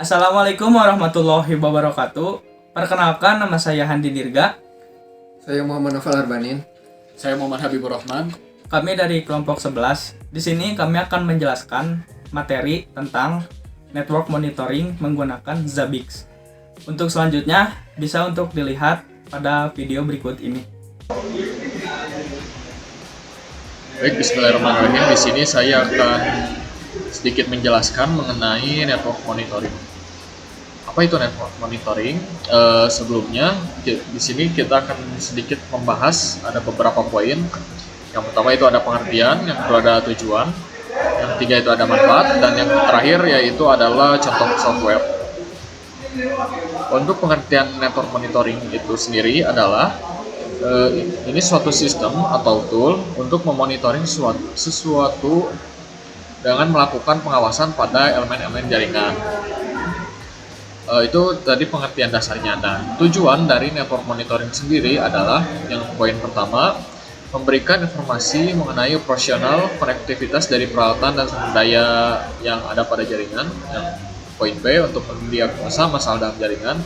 Assalamualaikum warahmatullahi wabarakatuh. Perkenalkan, nama saya Handi Dirga. Saya Muhammad Novel Arbanin. Saya Muhammad Habibur Rahman. Kami dari kelompok 11. Di sini kami akan menjelaskan materi tentang network monitoring menggunakan Zabbix. Untuk selanjutnya bisa untuk dilihat pada video berikut ini. Baik, bismillahirrahmanirrahim. Di sini saya akan sedikit menjelaskan mengenai network monitoring. Apa itu network monitoring? Sebelumnya di sini kita akan sedikit membahas ada beberapa poin. Yang pertama itu ada pengertian, yang kedua ada tujuan, yang ketiga itu ada manfaat, dan yang terakhir yaitu adalah contoh software. Untuk pengertian network monitoring itu sendiri adalah ini suatu sistem atau tool untuk memonitoring sesuatu dengan melakukan pengawasan pada elemen-elemen jaringan. Itu tadi pengertian dasarnya. Nah, tujuan dari network monitoring sendiri adalah yang poin pertama, memberikan informasi mengenai operasional konektivitas dari peralatan dan sumber daya yang ada pada jaringan. Yang poin B, untuk mendiagnosa masalah dalam jaringan.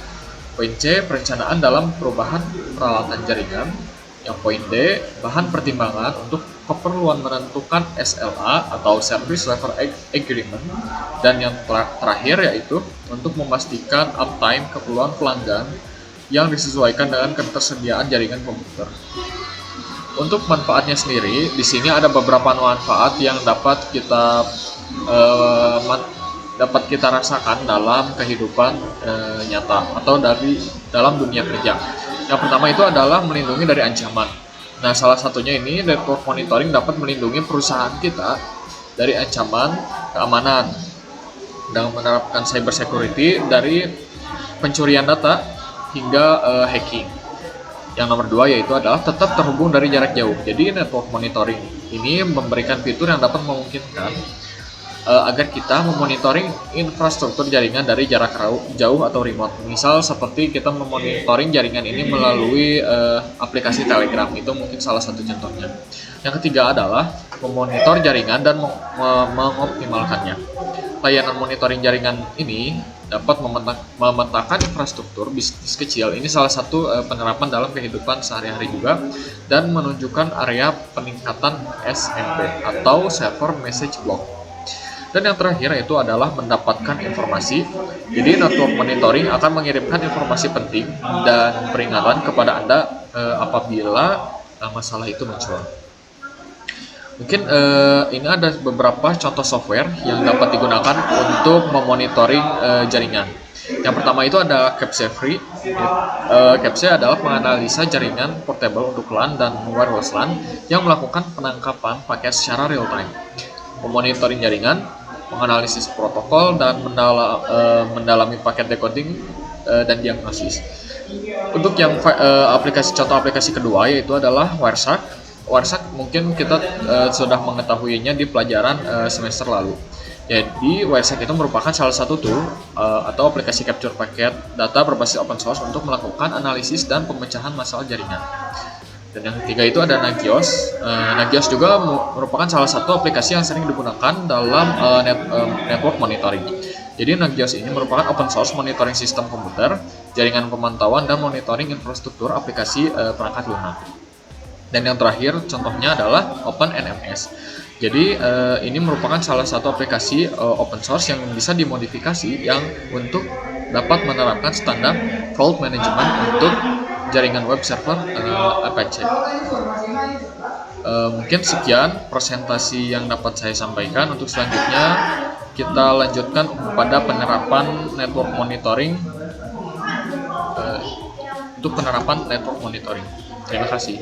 Poin C, perencanaan dalam perubahan peralatan jaringan. Yang poin D, bahan pertimbangan untuk keperluan menentukan SLA atau Service Level Agreement. Dan yang terakhir yaitu untuk memastikan uptime keperluan pelanggan yang disesuaikan dengan ketersediaan jaringan komputer. Untuk manfaatnya sendiri, di sini ada beberapa manfaat yang dapat kita rasakan dalam kehidupan nyata atau dalam dunia kerja. Yang pertama itu adalah melindungi dari ancaman. Nah, salah satunya ini network monitoring dapat melindungi perusahaan kita dari ancaman keamanan dengan menerapkan cyber security dari pencurian data hingga hacking. Yang nomor 2 yaitu adalah tetap terhubung dari jarak jauh. Jadi network monitoring ini memberikan fitur yang dapat memungkinkan agar kita memonitoring infrastruktur jaringan dari jarak jauh atau remote. Misal seperti kita memonitoring jaringan ini melalui aplikasi Telegram, itu mungkin salah satu contohnya. Yang ketiga adalah memonitor jaringan dan mengoptimalkannya. Layanan monitoring jaringan ini dapat memetakan infrastruktur bisnis kecil. Ini salah satu penerapan dalam kehidupan sehari-hari juga, dan menunjukkan area peningkatan SMP atau Server Message Block. Dan yang terakhir itu adalah mendapatkan informasi. Jadi network monitoring akan mengirimkan informasi penting dan peringatan kepada Anda apabila masalah itu muncul. Mungkin ini ada beberapa contoh software yang dapat digunakan untuk memonitoring jaringan. Yang pertama itu ada Capsefree. Capsefree adalah penganalisa jaringan portable untuk LAN dan wireless LAN yang melakukan penangkapan paket secara real time, memonitoring jaringan, menganalisis protokol, dan mendalami paket decoding dan diagnosis. Untuk yang contoh aplikasi kedua yaitu adalah Wireshark. Wireshark mungkin kita sudah mengetahuinya di pelajaran semester lalu. Jadi Wireshark itu merupakan salah satu tool atau aplikasi capture paket data berbasis open source untuk melakukan analisis dan pemecahan masalah jaringan. Dan yang ketiga itu ada Nagios. Nagios juga merupakan salah satu aplikasi yang sering digunakan dalam network monitoring. Jadi Nagios ini merupakan open source monitoring sistem komputer, jaringan pemantauan, dan monitoring infrastruktur aplikasi perangkat lunak. Dan yang terakhir contohnya adalah OpenNMS. Jadi ini merupakan salah satu aplikasi open source yang bisa dimodifikasi yang untuk dapat menerapkan standar fault management untuk jaringan web server Apache. Mungkin sekian presentasi yang dapat saya sampaikan. Untuk selanjutnya kita lanjutkan pada penerapan network monitoring. Terima kasih.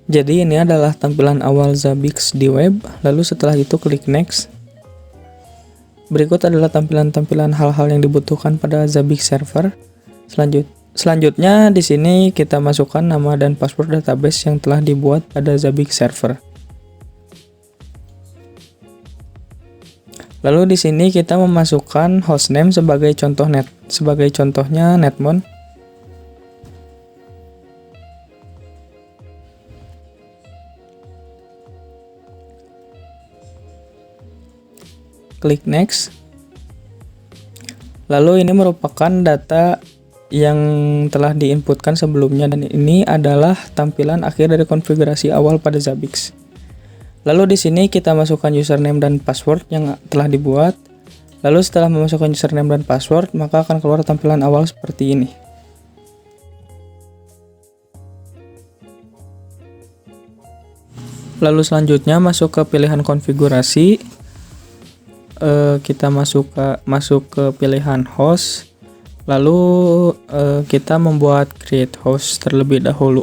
Jadi ini adalah tampilan awal Zabbix di web, lalu setelah itu klik next. Berikut adalah tampilan-tampilan hal-hal yang dibutuhkan pada Zabbix server. Selanjutnya di sini kita masukkan nama dan password database yang telah dibuat pada Zabbix server. Lalu di sini kita memasukkan hostname sebagai contohnya netmon. Klik next. Lalu ini merupakan data yang telah diinputkan sebelumnya dan ini adalah tampilan akhir dari konfigurasi awal pada Zabbix. Lalu di sini kita masukkan username dan password yang telah dibuat. Lalu setelah memasukkan username dan password, maka akan keluar tampilan awal seperti ini. Lalu selanjutnya masuk ke pilihan konfigurasi. Kita masuk ke pilihan host. Lalu kita membuat create host terlebih dahulu.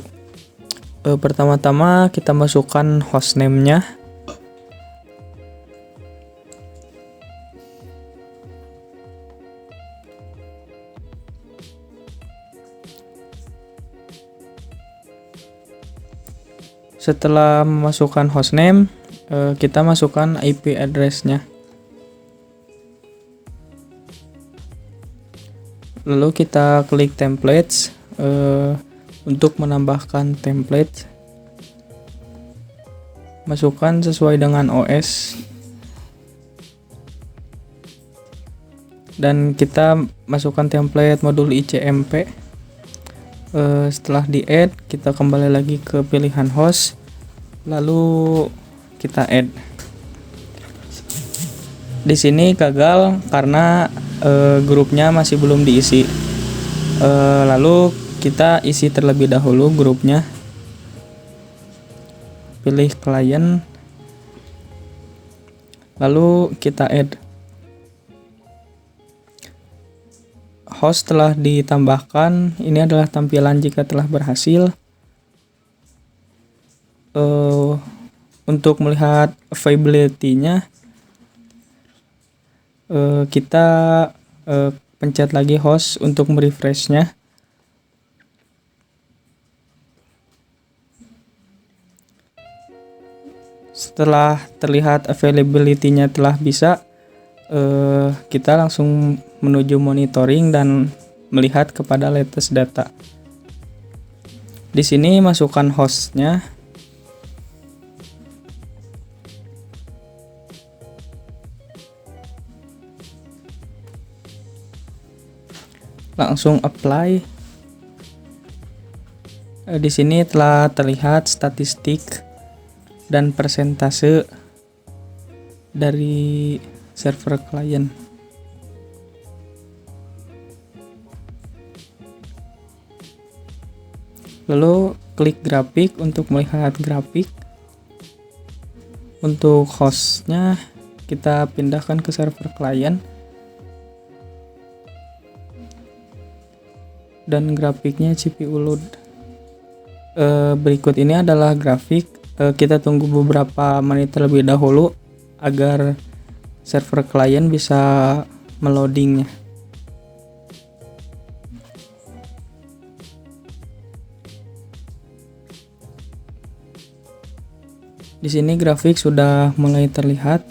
Pertama-tama kita masukkan hostname-nya. Setelah memasukkan hostname, kita masukkan IP address-nya. Lalu kita klik templates untuk menambahkan template. Masukkan sesuai dengan OS. Dan kita masukkan template modul ICMP. Setelah di-add, kita kembali lagi ke pilihan host. Lalu kita add. Di sini gagal karena grupnya masih belum diisi. Lalu kita isi terlebih dahulu grupnya. Pilih klien. Lalu kita add. Host telah ditambahkan. Ini adalah tampilan jika telah berhasil. Untuk melihat availability-nya, kita pencet lagi host untuk merefresh-nya. Setelah terlihat availability-nya telah bisa, kita langsung menuju monitoring dan melihat kepada latest data. Di sini masukkan host-nya. Langsung apply. Di sini telah terlihat statistik dan persentase dari server klien. Lalu klik grafik untuk melihat grafik. Untuk hostnya kita pindahkan ke server klien. Dan grafiknya CPU load. Berikut ini adalah grafik. Kita tunggu beberapa menit terlebih dahulu agar server klien bisa meloadingnya. Di sini grafik sudah mulai terlihat.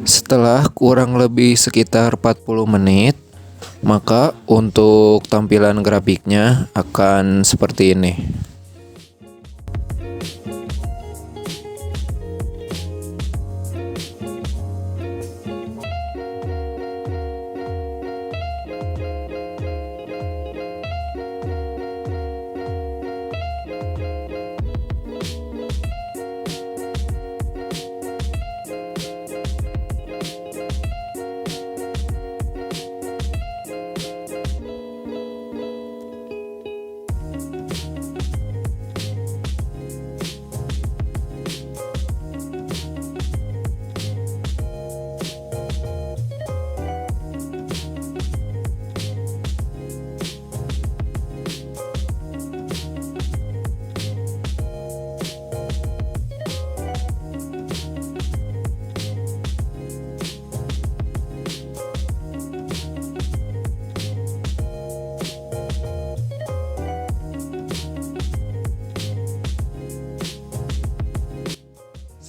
Setelah kurang lebih sekitar 40 menit, maka untuk tampilan grafiknya akan seperti ini.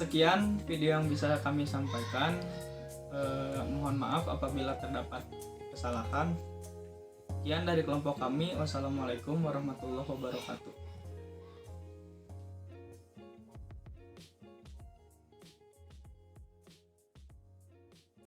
Sekian video yang bisa kami sampaikan. Mohon maaf apabila terdapat kesalahan. Sekian dari kelompok kami. Wassalamualaikum warahmatullahi wabarakatuh.